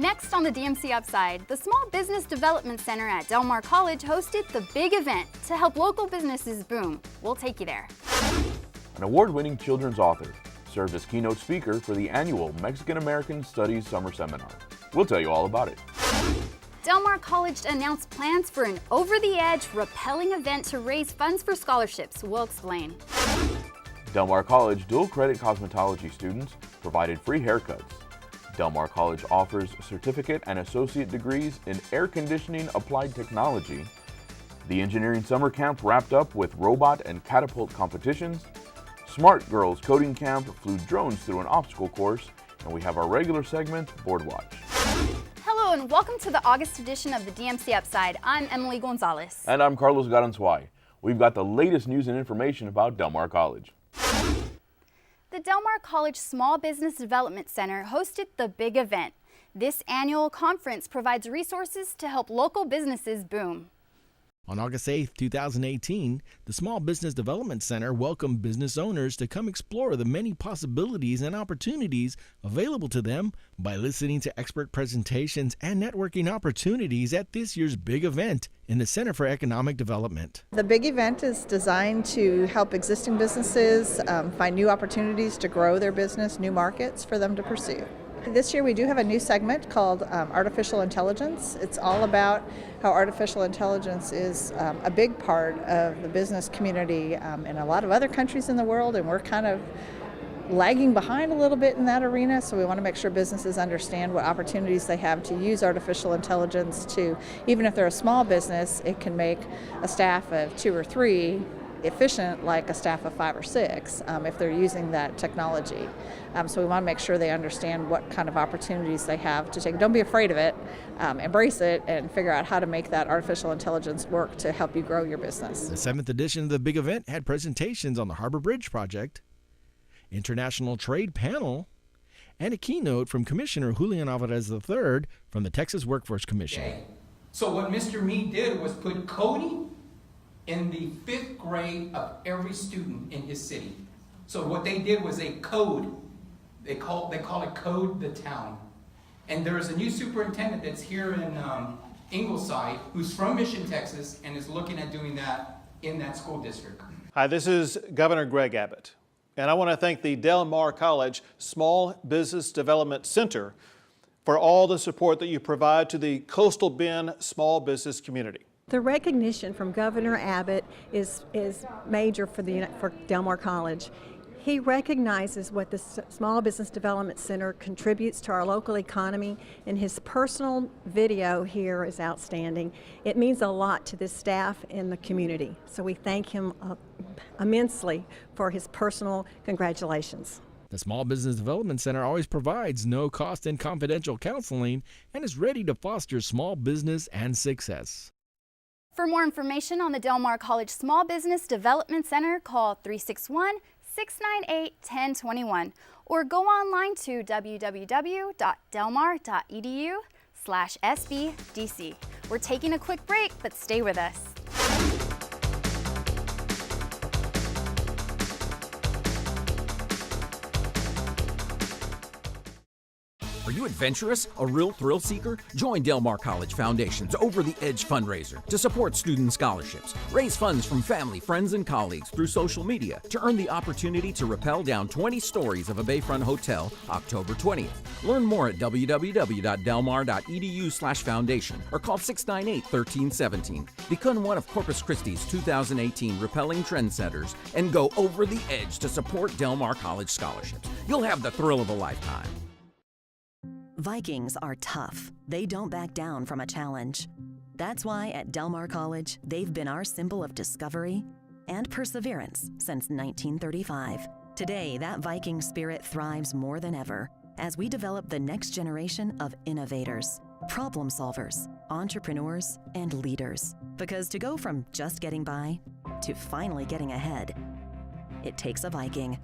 Next on the DMC Upside, the Small Business Development Center at Del Mar College hosted the big event to help local businesses boom. We'll take you there. An award-winning children's author served as keynote speaker for the annual Mexican-American Studies Summer Seminar. We'll tell you all about it. Del Mar College announced plans for an over-the-edge, rappelling event to raise funds for scholarships. We'll explain. Del Mar College dual-credit cosmetology students provided free haircuts. Del Mar College offers certificate and associate degrees in air conditioning applied technology. The engineering summer camp wrapped up with robot and catapult competitions. Smart Girls Coding Camp flew drones through an obstacle course, and we have our regular segment, Board Watch. Hello and welcome to the August edition of the DMC Upside. I'm Emily Gonzalez. And I'm Carlos Garanzuay. We've got the latest news and information about Del Mar College. The Del Mar College Small Business Development Center hosted the big event. This annual conference provides resources to help local businesses boom. On August 8, 2018, the Small Business Development Center welcomed business owners to come explore the many possibilities and opportunities available to them by listening to expert presentations and networking opportunities at this year's big event in the Center for Economic Development. The big event is designed to help existing businesses find new opportunities to grow their business, new markets for them to pursue. This year we do have a new segment called Artificial Intelligence. It's all about how artificial intelligence is a big part of the business community in a lot of other countries in the world, and we're kind of lagging behind a little bit in that arena, so we want to make sure businesses understand what opportunities they have to use artificial intelligence to, even if they're a small business, it can make a staff of 2 or 3 efficient like a staff of 5 or 6 if they're using that technology. So we want to make sure they understand what kind of opportunities they have to take. Don't be afraid of it, embrace it, and figure out how to make that artificial intelligence work to help you grow your business. The 7th edition of the big event had presentations on the Harbor Bridge Project, International Trade Panel, and a keynote from Commissioner Julian Alvarez III from the Texas Workforce Commission. Okay. So what Mr. Meade did was put coding in the 5th grade of every student in his city. So what they did was a code. They call it Code the Town. And there's a new superintendent that's here in Ingleside who's from Mission, Texas, and is looking at doing that in that school district. Hi, this is Governor Greg Abbott, and I want to thank the Del Mar College Small Business Development Center for all the support that you provide to the Coastal Bend small business community. The recognition from Governor Abbott is major for Del Mar College. He recognizes what the Small Business Development Center contributes to our local economy, and his personal video here is outstanding. It means a lot to this staff and the community, so we thank him immensely for his personal congratulations. The Small Business Development Center always provides no-cost and confidential counseling and is ready to foster small business and success. For more information on the Del Mar College Small Business Development Center, call 361-698-1021 or go online to www.delmar.edu/SBDC. We're taking a quick break, but stay with us. Are you adventurous? A real thrill seeker? Join Del Mar College Foundation's Over the Edge fundraiser to support student scholarships. Raise funds from family, friends, and colleagues through social media to earn the opportunity to rappel down 20 stories of a Bayfront hotel October 20th. Learn more at www.delmar.edu/foundation or call 698-1317. Become one of Corpus Christi's 2018 rappelling trendsetters and go over the edge to support Del Mar College scholarships. You'll have the thrill of a lifetime. Vikings are tough. They don't back down from a challenge. That's why at Del Mar College, they've been our symbol of discovery and perseverance since 1935. Today, that Viking spirit thrives more than ever as we develop the next generation of innovators, problem solvers, entrepreneurs, and leaders. Because to go from just getting by to finally getting ahead, it takes a Viking.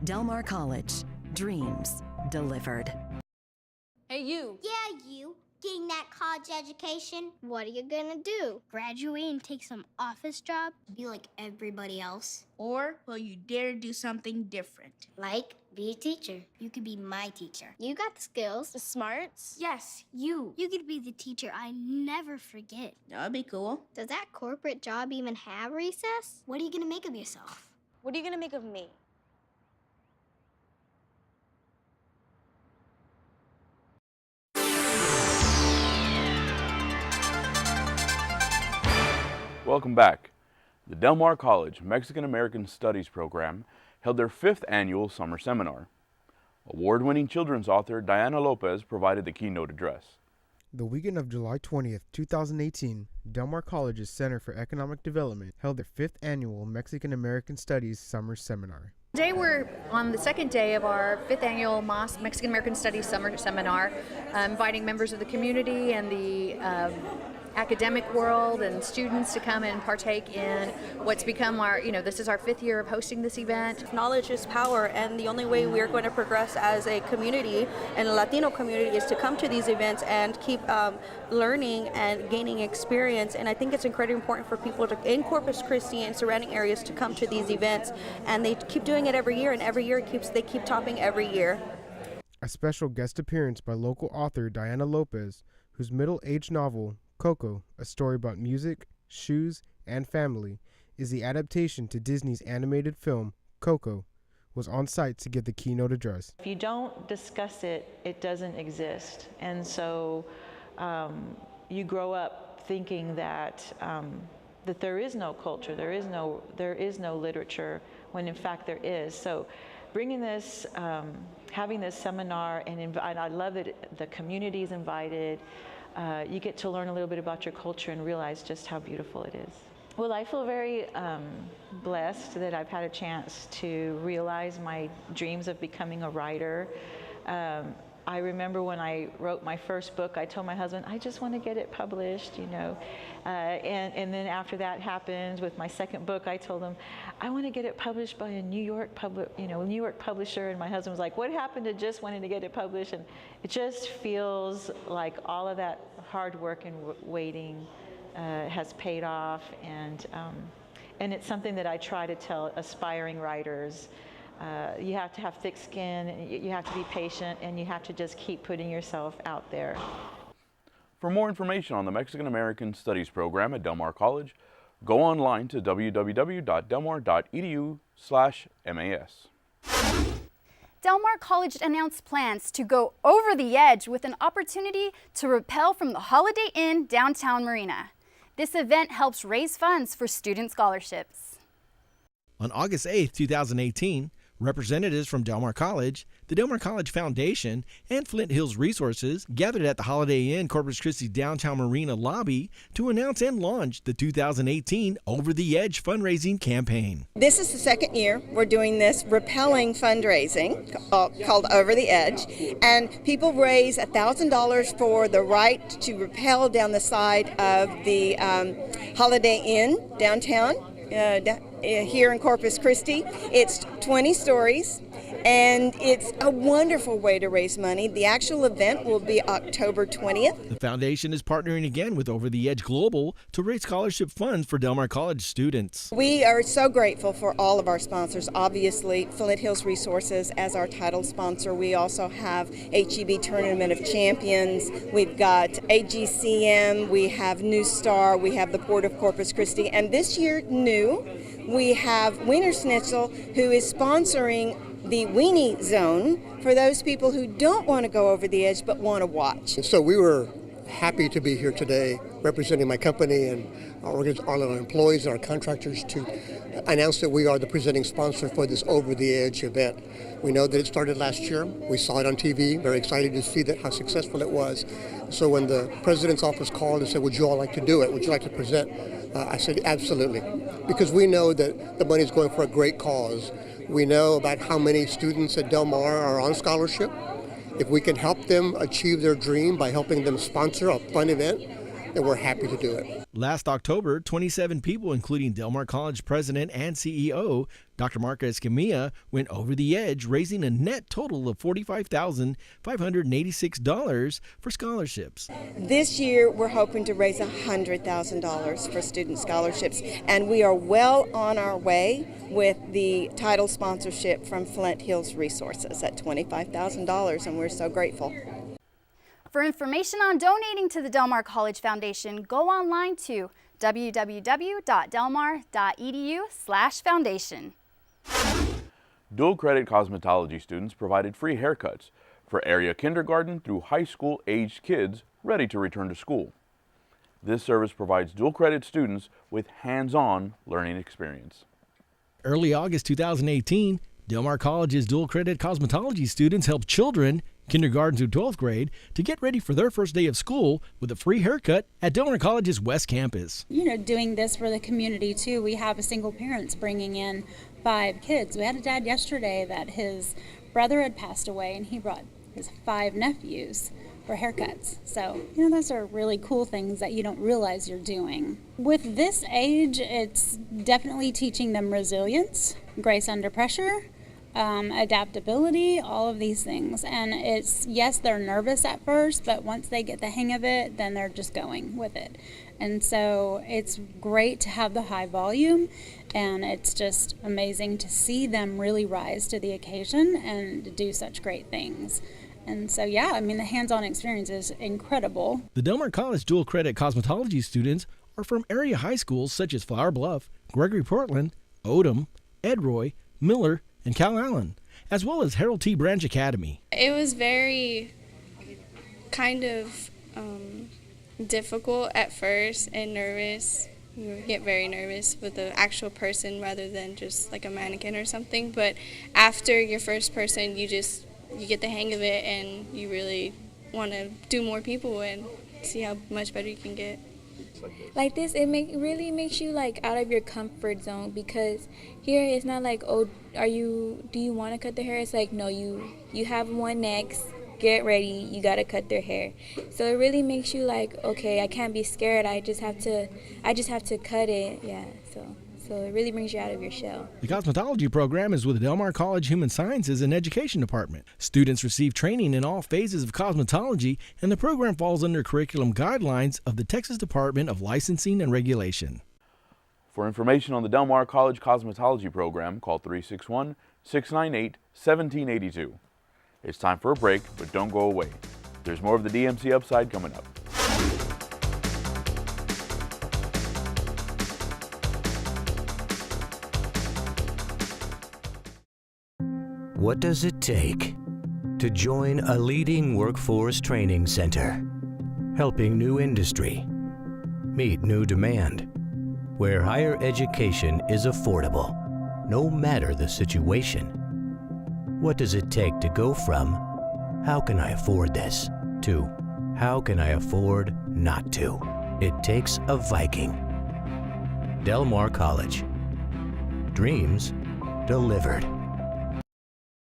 Del Mar College, dreams delivered. Hey, you. Yeah, you. Getting that college education, what are you gonna do? Graduate and take some office job? Be like everybody else? Or will you dare do something different? Like Be a teacher. You could be my teacher. You got the skills. The smarts? Yes, you. You could be the teacher I never forget. That'd be cool. Does that corporate job even have recess? What are you gonna make of yourself? What are you gonna make of me? Welcome back. The Del Mar College Mexican American Studies program held their 5th annual summer seminar. Award-winning children's author Diana Lopez provided the keynote address. The weekend of July 20th, 2018, Del Mar College's Center for Economic Development held their 5th annual Mexican American Studies summer seminar. Today we're on the 2nd day of our 5th annual MOS Mexican American Studies summer seminar, inviting members of the community and the academic world and students to come and partake in what's become our, this is our 5th year of hosting this event. Knowledge is power, and the only way we're going to progress as a community and a Latino community is to come to these events and keep learning and gaining experience. And I think it's incredibly important for people in Corpus Christi and surrounding areas to come to these events, and they keep doing it every year, and every year they keep topping every year. A special guest appearance by local author Diana Lopez, whose middle-aged novel Coco, a story about music, shoes, and family, is the adaptation to Disney's animated film Coco, was on site to give the keynote address. If you don't discuss it, it doesn't exist. And so you grow up thinking that there is no culture, there is no literature, when in fact there is. So bringing this, having this seminar, and I love that the community is invited. You get to learn a little bit about your culture and realize just how beautiful it is. Well, I feel very blessed that I've had a chance to realize my dreams of becoming a writer. I remember when I wrote my first book, I told my husband, I just want to get it published, and then after that happened with my second book, I told him, I want to get it published by a New York publisher, and my husband was like, what happened to just wanting to get it published? And it just feels like all of that hard work and waiting has paid off, and it's something that I try to tell aspiring writers. You have to have thick skin, you have to be patient, and you have to just keep putting yourself out there. For more information on the Mexican American Studies program at Del Mar College, go online to www.delmar.edu/MAS. Del Mar College announced plans to go over the edge with an opportunity to rappel from the Holiday Inn downtown Marina. This event helps raise funds for student scholarships. On August 8, 2018, representatives from Del Mar College, the Del Mar College Foundation, and Flint Hills Resources gathered at the Holiday Inn Corpus Christi downtown Marina lobby to announce and launch the 2018 Over the Edge fundraising campaign. This is the 2nd year we're doing this rappelling fundraising called Over the Edge, and people raise $1,000 for the right to rappel down the side of the Holiday Inn downtown. Here in Corpus Christi. It's 20 stories, and it's a wonderful way to raise money. The actual event will be October 20th. The foundation is partnering again with Over the Edge Global to raise scholarship funds for Del Mar College students. We are so grateful for all of our sponsors. Obviously, Flint Hills Resources as our title sponsor. We also have HEB Tournament of Champions. We've got AGCM. We have New Star. We have the Port of Corpus Christi. And this year, new, we have Wiener Schnitzel, who is sponsoring the Weenie Zone for those people who don't want to go over the edge but want to watch. So we were happy to be here today representing my company and all of our employees and our contractors to announce that we are the presenting sponsor for this Over the Edge event. We know that it started last year. We saw it on TV, very excited to see how successful it was. So when the president's office called and said, would you all like to do it? Would you like to present? I said, absolutely, because we know that the money is going for a great cause. We know about how many students at Del Mar are on scholarship. If we can help them achieve their dream by helping them sponsor a fun event, then we're happy to do it. Last October, 27 people, including Del Mar College President and CEO, Dr. Marca Escamilla, went over the edge, raising a net total of $45,586 for scholarships. This year, we're hoping to raise $100,000 for student scholarships, and we are well on our way with the title sponsorship from Flint Hills Resources at $25,000, and we're so grateful. For information on donating to the Del Mar College Foundation, go online to www.delmar.edu/foundation. Dual credit cosmetology students provided free haircuts for area kindergarten through high school aged kids ready to return to school. This service provides dual credit students with hands-on learning experience. Early August 2018, Del Mar College's dual credit cosmetology students helped children, kindergarten through 12th grade, to get ready for their first day of school with a free haircut at Del Mar College's West Campus. Doing this for the community too. We have a single parents bringing in 5 kids. We had a dad yesterday that his brother had passed away, and he brought his 5 nephews for haircuts. So, those are really cool things that you don't realize you're doing. With this age, it's definitely teaching them resilience, grace under pressure, adaptability, all of these things. And yes, they're nervous at first, but once they get the hang of it, then they're just going with it. And so it's great to have the high volume, and it's just amazing to see them really rise to the occasion and do such great things. And so, the hands-on experience is incredible. The Del Mar College dual credit cosmetology students are from area high schools such as Flower Bluff, Gregory Portland, Odom, Edroy, Miller, and Cal Allen, as well as Harold T. Branch Academy. It was very kind of difficult at first and nervous. You get very nervous with the actual person rather than just like a mannequin or something. But after your first person, you get the hang of it, and you really want to do more people and see how much better you can get. Like this, really makes you out of your comfort zone, because here it's not like, oh, do you want to cut their hair? It's like, no, you have one next, get ready, you got to cut their hair. So it really makes you okay, I can't be scared, I just have to cut it. So it really brings you out of your shell. The cosmetology program is with the Del Mar College Human Sciences and Education Department. Students receive training in all phases of cosmetology, and the program falls under curriculum guidelines of the Texas Department of Licensing and Regulation. For information on the Del Mar College Cosmetology program, call 361-698-1782. It's time for a break, but don't go away. There's more of the DMC Upside coming up. What does it take to join a leading workforce training center, helping new industry meet new demand, where higher education is affordable, no matter the situation? What does it take to go from, how can I afford this, to how can I afford not to? It takes a Viking. Del Mar College. Dreams delivered.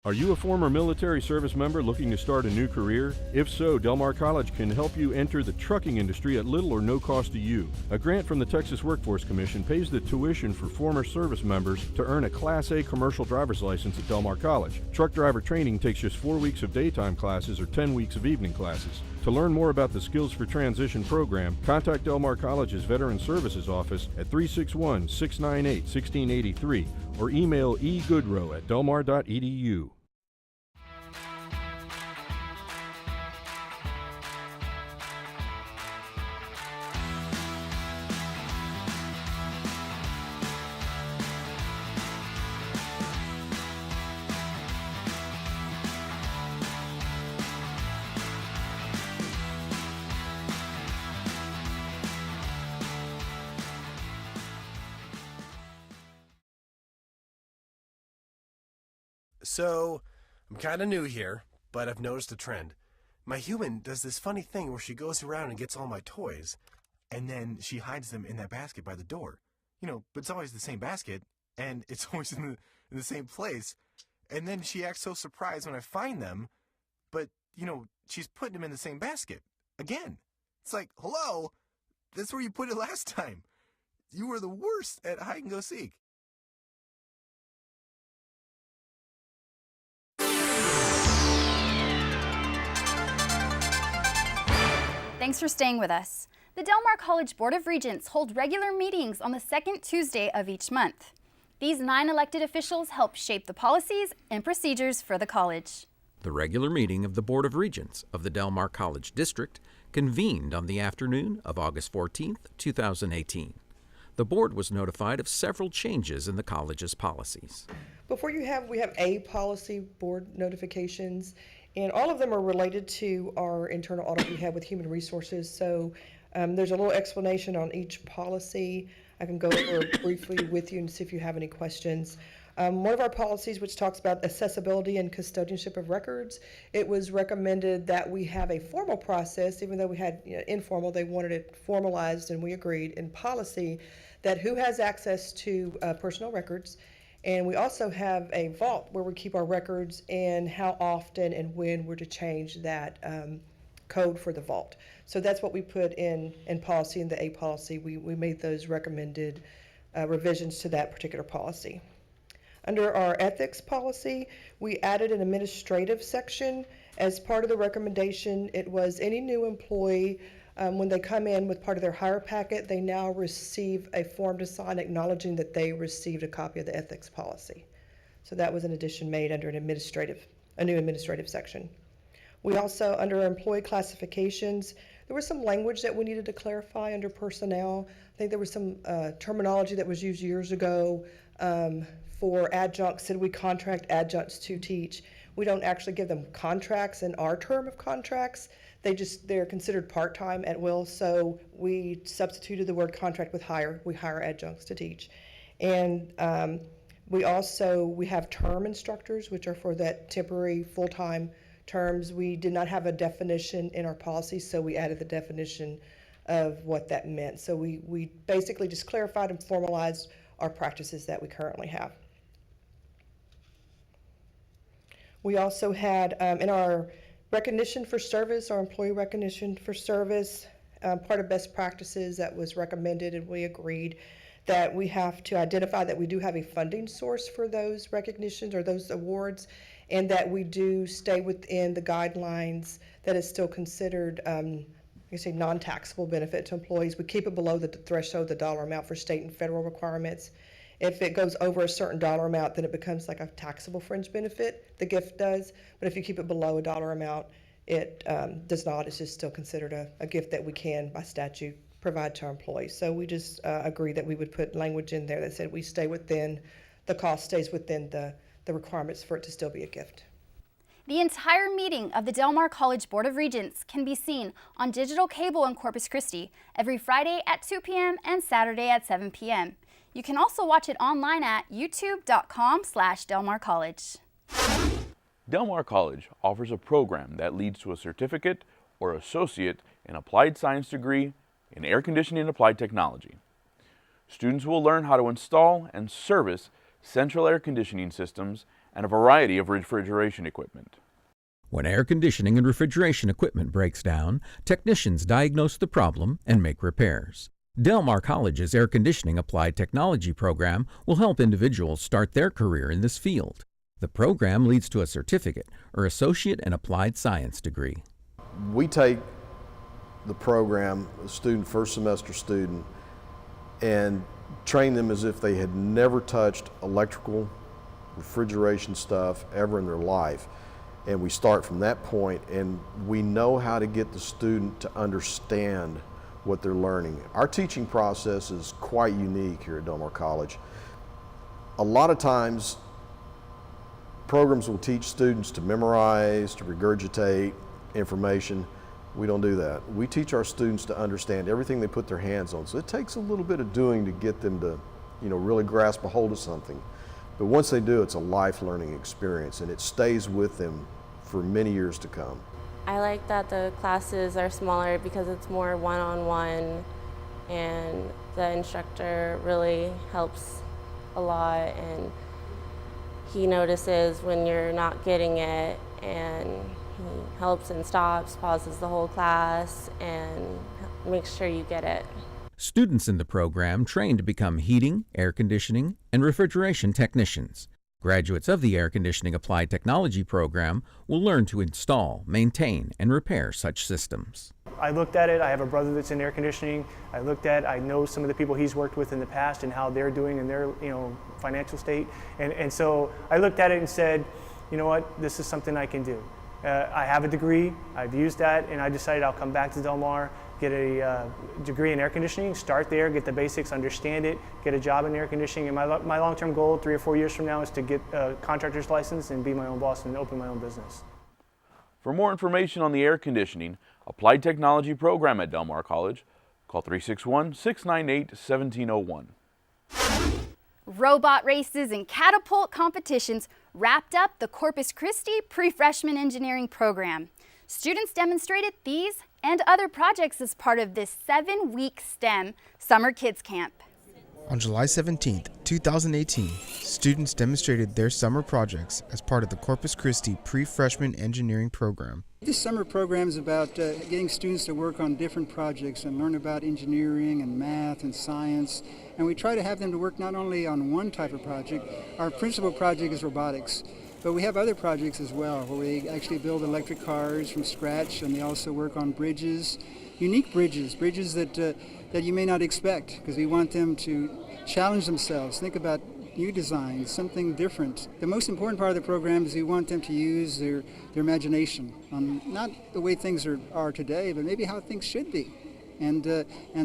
Are you a former military service member looking to start a new career? If so, Del Mar College can help you enter the trucking industry at little or no cost to you. A grant from the Texas Workforce Commission pays the tuition for former service members to earn a Class A commercial driver's license at Del Mar College. Truck driver training takes just 4 weeks of daytime classes or 10 weeks of evening classes. To learn more about the Skills for Transition program, contact Del Mar College's Veteran Services Office at 361-698-1683 or email egoodrow@delmar.edu. So, I'm kind of new here, but I've noticed a trend. My human does this funny thing where she goes around and gets all my toys, and then she hides them in that basket by the door. But it's always the same basket, and it's always in the same place. And then she acts so surprised when I find them, but, she's putting them in the same basket. Again. It's like, hello? That's where you put it last time. You were the worst at hide and go seek. Thanks for staying with us. The Del Mar College Board of Regents hold regular meetings on the second Tuesday of each month. These 9 elected officials help shape the policies and procedures for the college. The regular meeting of the Board of Regents of the Del Mar College District convened on the afternoon of August 14, 2018. The board was notified of several changes in the college's policies. Before we have A policy board notifications, and all of them are related to our internal audit we have with human resources. So there's a little explanation on each policy. I can go over it briefly with you and see if you have any questions. One of our policies, which talks about accessibility and custodianship of records, it was recommended that we have a formal process, even though we had informal, they wanted it formalized, and we agreed in policy that who has access to personal records. And we also have a vault where we keep our records, and how often and when we're to change that code for the vault. So that's what we put in policy, in the A policy. We made those recommended revisions to that particular policy. Under our ethics policy, we added an administrative section. As part of the recommendation, it was any new employee, when they come in with part of their hire packet, they now receive a form to sign acknowledging that they received a copy of the ethics policy. So that was an addition made under a new administrative section. We also, under employee classifications, there was some language that we needed to clarify under personnel. I think there was some terminology that was used years ago for adjuncts. Said we contract adjuncts to teach. We don't actually give them contracts in our term of contracts. They're considered part-time at will, so we substituted the word contract with hire. We hire adjuncts to teach. And we have term instructors, which are for that temporary full-time terms. We did not have a definition in our policy, so we added the definition of what that meant. So we basically just clarified and formalized our practices that we currently have. We also had in our recognition for service, our employee recognition for service, part of best practices that was recommended, and we agreed that we have to identify that we do have a funding source for those recognitions or those awards, and that we do stay within the guidelines that is still considered non-taxable benefit to employees. We keep it below the threshold, the dollar amount for state and federal requirements. If it goes over a certain dollar amount, then it becomes like a taxable fringe benefit, the gift does. But if you keep it below a dollar amount, it does not. It's just still considered a gift that we can, by statute, provide to our employees. So we just agreed that we would put language in there that said we stay within, the cost stays within the requirements for it to still be a gift. The entire meeting of the Del Mar College Board of Regents can be seen on digital cable in Corpus Christi every Friday at 2 p.m. and Saturday at 7 p.m. You can also watch it online at youtube.com/DelMarCollege. Del Mar College offers a program that leads to a certificate or associate in applied science degree in air conditioning and applied technology. Students will learn how to install and service central air conditioning systems and a variety of refrigeration equipment. When air conditioning and refrigeration equipment breaks down, technicians diagnose the problem and make repairs. Del Mar College's Air Conditioning Applied Technology program will help individuals start their career in this field. The program leads to a certificate or associate in applied science degree. We take the program, a student, first semester student, and train them as if they had never touched electrical, refrigeration stuff ever in their life. And we start from that point, and we know how to get the student to understand what they're learning. Our teaching process is quite unique here at Del Mar College. A lot of times, programs will teach students to memorize, to regurgitate information. We don't do that. We teach our students to understand everything they put their hands on. So it takes a little bit of doing to get them to, really grasp a hold of something. But once they do, it's a life learning experience, and it stays with them for many years to come. I like that the classes are smaller because it's more one-on-one, and the instructor really helps a lot, and he notices when you're not getting it, and he helps and stops, pauses the whole class, and make sure you get it. Students in the program train to become heating, air conditioning, and refrigeration technicians. Graduates of the Air Conditioning Applied Technology program will learn to install, maintain, and repair such systems. I looked at it. I have a brother that's in air conditioning. I know some of the people he's worked with in the past and how they're doing in their financial state. And so I looked at it and said, you know what, this is something I can do. I have a degree, I've used that, and I decided I'll come back to Del Mar, get a degree in air conditioning, start there, get the basics, understand it, get a job in air conditioning. And my long-term goal 3 or 4 years from now is to get a contractor's license and be my own boss and open my own business. For more information on the air conditioning applied technology program at Del Mar College, call 361-698-1701. Robot races and catapult competitions wrapped up the Corpus Christi pre-freshman engineering program. Students demonstrated these and other projects as part of this 7-week STEM Summer Kids Camp. On July 17, 2018, students demonstrated their summer projects as part of the Corpus Christi pre-freshman engineering program. This summer program is about getting students to work on different projects and learn about engineering and math and science. And we try to have them to work not only on one type of project. Our principal project is robotics, but we have other projects as well where we actually build electric cars from scratch, and they also work on bridges, unique bridges that you may not expect, because we want them to challenge themselves, think about new designs, something different. The most important part of the program is we want them to use their imagination on not the way things are today, but maybe how things should be. And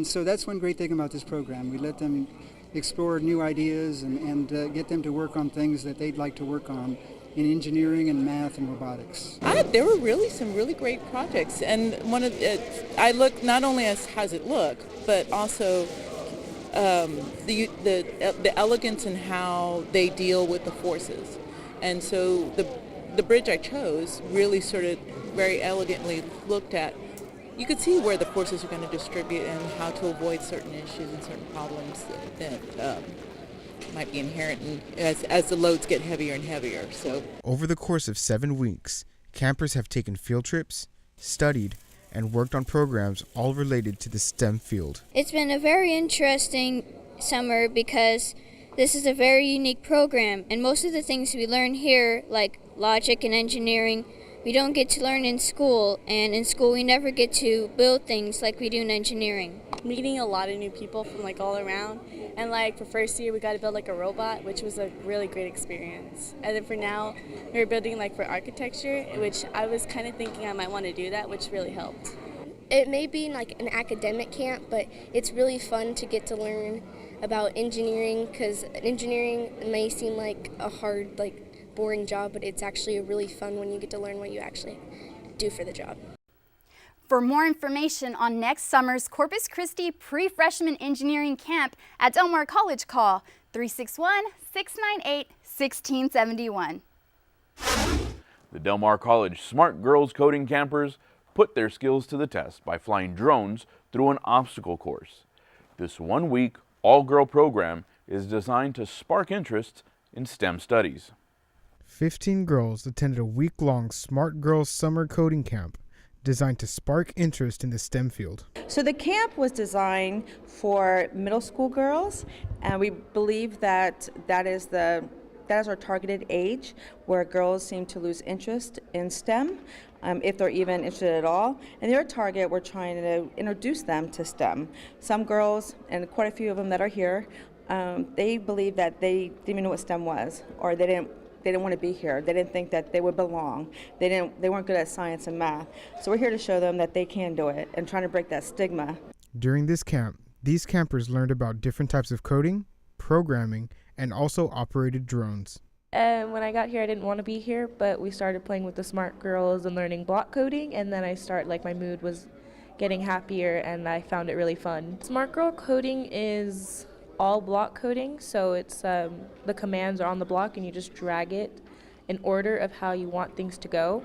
so that's one great thing about this program. We let them explore new ideas and get them to work on things that they'd like to work on in engineering and math and robotics. There were really some really great projects, and I look not only as how does it look, but also the elegance in how they deal with the forces. And so the bridge I chose really sort of very elegantly looked at. You could see where the forces are going to distribute and how to avoid certain issues and certain problems that might be inherent as the loads get heavier and heavier. So, over the course of 7 weeks, campers have taken field trips, studied, and worked on programs all related to the STEM field. It's been a very interesting summer because this is a very unique program, and most of the things we learn here, like logic and engineering, we don't get to learn in school, and in school we never get to build things like we do in engineering. Meeting a lot of new people from all around, and for first year we got to build a robot, which was a really great experience. And then for now, we're building for architecture, which I was kind of thinking I might want to do that, which really helped. It may be an academic camp, but it's really fun to get to learn about engineering, because engineering may seem like a hard, boring job, but it's actually really fun when you get to learn what you actually do for the job. For more information on next summer's Corpus Christi pre-freshman engineering camp at Del Mar College, call 361-698-1671. The Del Mar College Smart Girls Coding Campers put their skills to the test by flying drones through an obstacle course. This 1-week, all-girl program is designed to spark interest in STEM studies. 15 girls attended a week-long Smart Girls Summer Coding Camp designed to spark interest in the STEM field. So the camp was designed for middle school girls, and we believe that is our targeted age where girls seem to lose interest in STEM, if they're even interested at all. And their target, we're trying to introduce them to STEM. Some girls, and quite a few of them that are here, they believe that they didn't even know what STEM was, or they didn't want to be here. They didn't think that they would belong. They weren't good at science and math. So we're here to show them that they can do it and trying to break that stigma. During this camp, these campers learned about different types of coding, programming, and also operated drones. And when I got here, I didn't want to be here, but we started playing with the Smart Girls and learning block coding, and then I my mood was getting happier, and I found it really fun. Smart Girl coding is all block coding, so it's the commands are on the block and you just drag it in order of how you want things to go.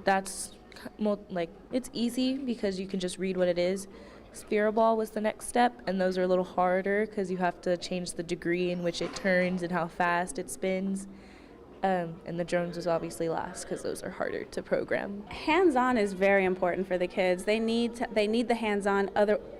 That's it's easy because you can just read what it is. Sphero ball was the next step, and those are a little harder because you have to change the degree in which it turns and how fast it spins. And the drones was obviously last because those are harder to program. Hands-on is very important for the kids. They need the hands-on.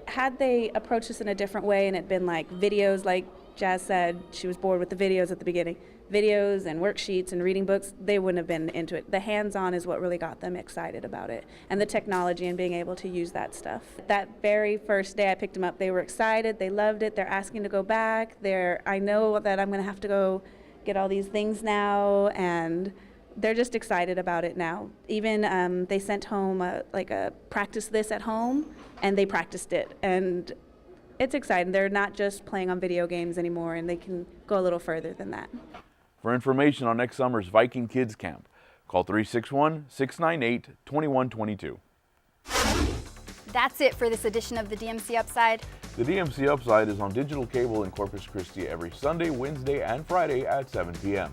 Had they approached this in a different way and it been like videos, like Jazz said, she was bored with the videos at the beginning. Videos and worksheets and reading books, they wouldn't have been into it. The hands-on is what really got them excited about it, and the technology and being able to use that stuff. That very first day I picked them up, they were excited, they loved it, they're asking to go back. I know that I'm gonna have to go get all these things now, and they're just excited about it now. Even they sent home a practice this at home, and they practiced it, and it's exciting. They're not just playing on video games anymore, and they can go a little further than that. For information on next summer's Viking Kids Camp, call 361-698-2122. That's it for this edition of the DMC Upside. The DMC Upside is on digital cable in Corpus Christi every Sunday, Wednesday, and Friday at 7 p.m.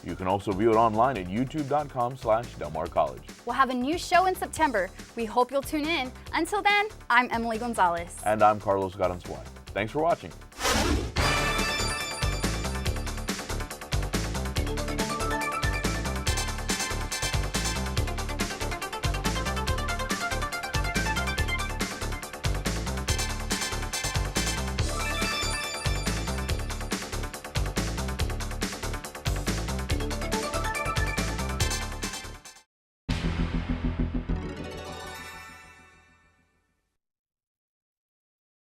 You can also view it online at youtube.com/Del Mar College. We'll have a new show in September. We hope you'll tune in. Until then, I'm Emily Gonzalez. And I'm Carlos Garanzuay. Thanks for watching.